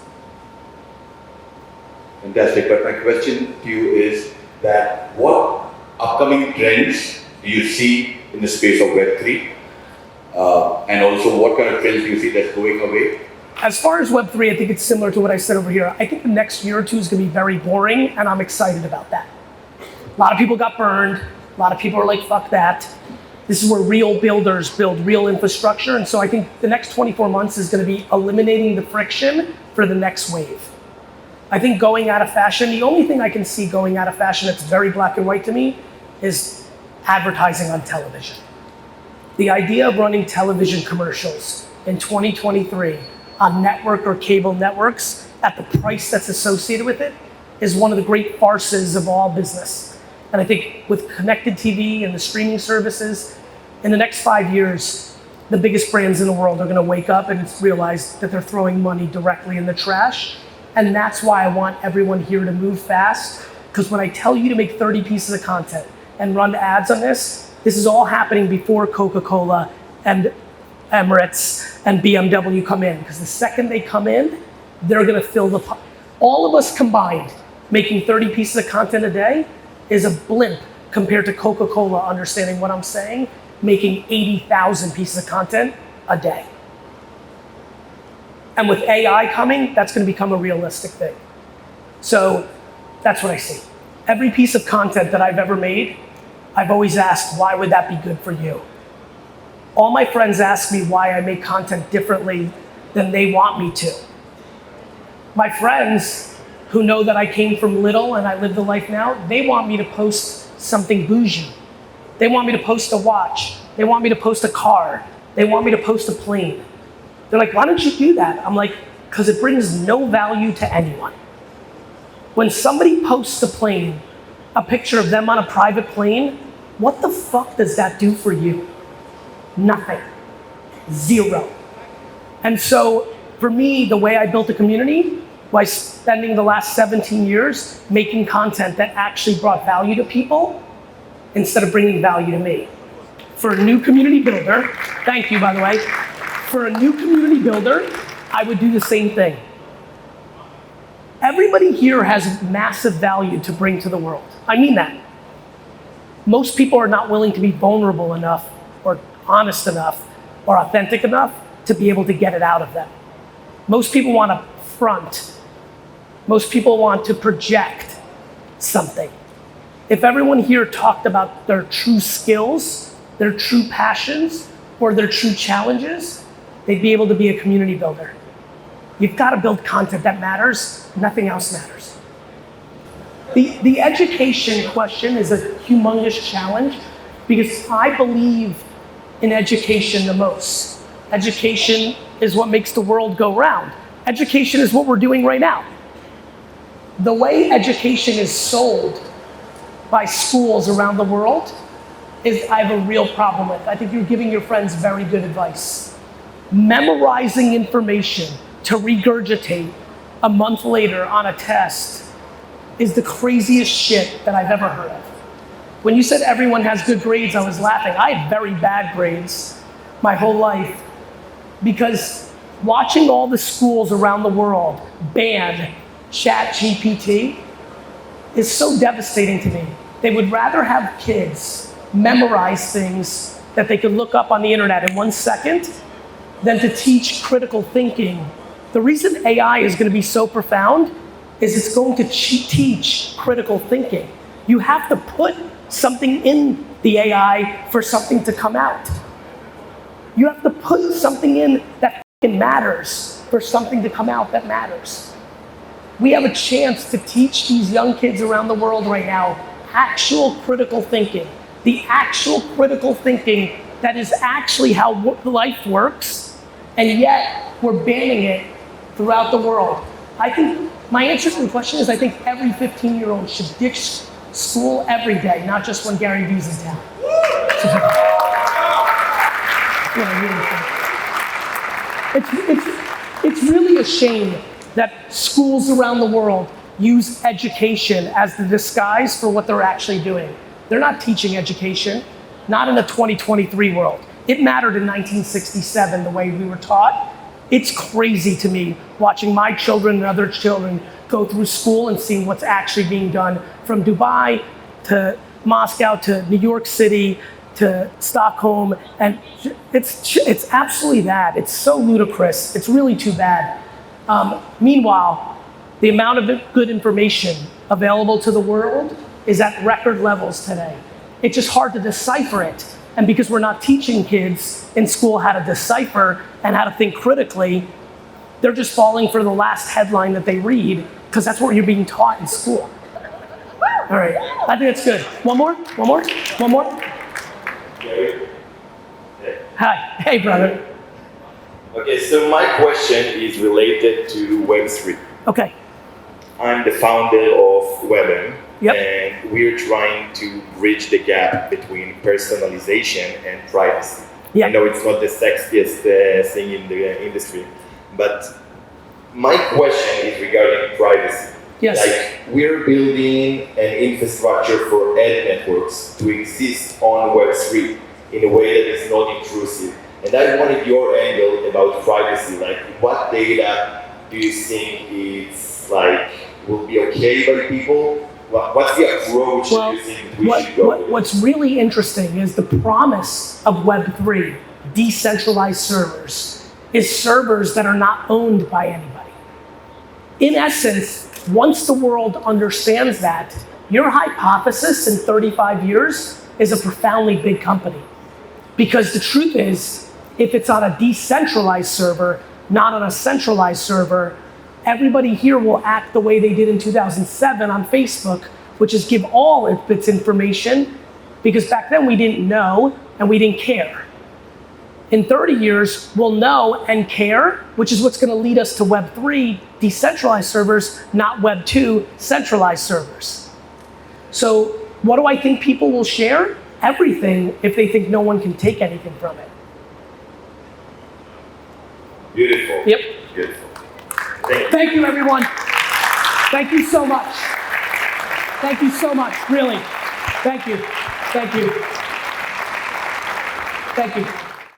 Fantastic, but my question to you is that what upcoming trends do you see in the space of Web3? And also what kind of trends do you see that's going away? As far as Web3, I think it's similar to what I said over here. I think the next year or two is gonna be very boring and I'm excited about that. A lot of people got burned. A lot of people are like, fuck that. This is where real builders build real infrastructure. And so I think the next 24 months is gonna be eliminating the friction for the next wave. I think going out of fashion, the only thing I can see going out of fashion that's very black and white to me is advertising on television. The idea of running television commercials in 2023 on network or cable networks at the price that's associated with it is one of the great farces of all business. And I think with connected TV and the streaming services, in the next 5 years, the biggest brands in the world are gonna wake up and realize that they're throwing money directly in the trash. And that's why I want everyone here to move fast, because when I tell you to make 30 pieces of content and run ads on this is all happening before Coca-Cola and Emirates and BMW come in, because the second they come in, they're gonna fill the pot. All of us combined making 30 pieces of content a day is a blimp compared to Coca-Cola understanding what I'm saying, making 80,000 pieces of content a day. And with AI coming, that's gonna become a realistic thing. So that's what I see. Every piece of content that I've ever made, I've always asked, why would that be good for you? All my friends ask me why I make content differently than they want me to. My friends who know that I came from little and I live the life now, they want me to post something bougie. They want me to post a watch. They want me to post a car. They want me to post a plane. They're like, why don't you do that? I'm like, because it brings no value to anyone. When somebody posts a plane, a picture of them on a private plane, what the fuck does that do for you? Nothing. Zero. And so for me, the way I built a community was spending the last 17 years making content that actually brought value to people instead of bringing value to me. For a new community builder, thank you, by the way. For a new community builder, I would do the same thing. Everybody here has massive value to bring to the world. I mean that. Most people are not willing to be vulnerable enough or honest enough or authentic enough to be able to get it out of them. Most people want to front. Most people want to project something. If everyone here talked about their true skills, their true passions, or their true challenges, they'd be able to be a community builder. You've got to build content that matters. Nothing else matters. The education question is a humongous challenge because I believe in education the most. Education is what makes the world go round. Education is what we're doing right now. The way education is sold by schools around the world is I have a real problem with. I think you're giving your friends very good advice. Memorizing information to regurgitate a month later on a test is the craziest shit that I've ever heard of. When you said everyone has good grades, I was laughing. I had very bad grades my whole life because watching all the schools around the world ban ChatGPT is so devastating to me. They would rather have kids memorize things that they could look up on the internet in 1 second than to teach critical thinking. The reason AI is going to be so profound is it's going to teach critical thinking. You have to put something in the AI for something to come out. You have to put something in that matters for something to come out that matters. We have a chance to teach these young kids around the world right now actual critical thinking. The actual critical thinking that is actually how life works, and yet we're banning it throughout the world. I think my answer to the question is I think every 15-year-old should ditch school every day, not just when Gary Vee's in town. It's really a shame that schools around the world use education as the disguise for what they're actually doing. They're not teaching education, not in the 2023 world. It mattered in 1967 the way we were taught. It's crazy to me watching my children and other children go through school and seeing what's actually being done from Dubai to Moscow to New York City to Stockholm, and it's absolutely that. It's so ludicrous. It's really too bad. Meanwhile, the amount of good information available to the world is at record levels today. It's just hard to decipher it. And because we're not teaching kids in school how to decipher and how to think critically, they're just falling for the last headline that they read because that's what you're being taught in school. All right, I think that's good. One more? Hi, hey brother. Okay, so my question is related to Web3. Okay, I'm the founder of WebM, Yep. and we're trying to bridge the gap between personalization and privacy. Yeah. I know it's not the sexiest thing in the industry, but my question is regarding privacy. Yes. Like, we're building an infrastructure for ad networks to exist on Web3 in a way that is not intrusive. And I wanted your angle about privacy. Like, what data do you think is like will be okay by people? What's the approach well, that you think we should go with? what's really interesting is the promise of Web3, decentralized servers, is servers that are not owned by anybody. In essence, once the world understands that, your hypothesis in 35 years is a profoundly big company. Because the truth is, if it's on a decentralized server, not on a centralized server, everybody here will act the way they did in 2007 on Facebook, which is give all of its information, because back then we didn't know and we didn't care. In 30 years, we'll know and care, which is what's going to lead us to Web3, decentralized servers, not Web2, centralized servers. So what do I think people will share? Everything, if they think no one can take anything from it. Beautiful. Yep. Beautiful. Thank you, everyone. Thank you so much. Thank you so much, really. Thank you. Thank you. Thank you.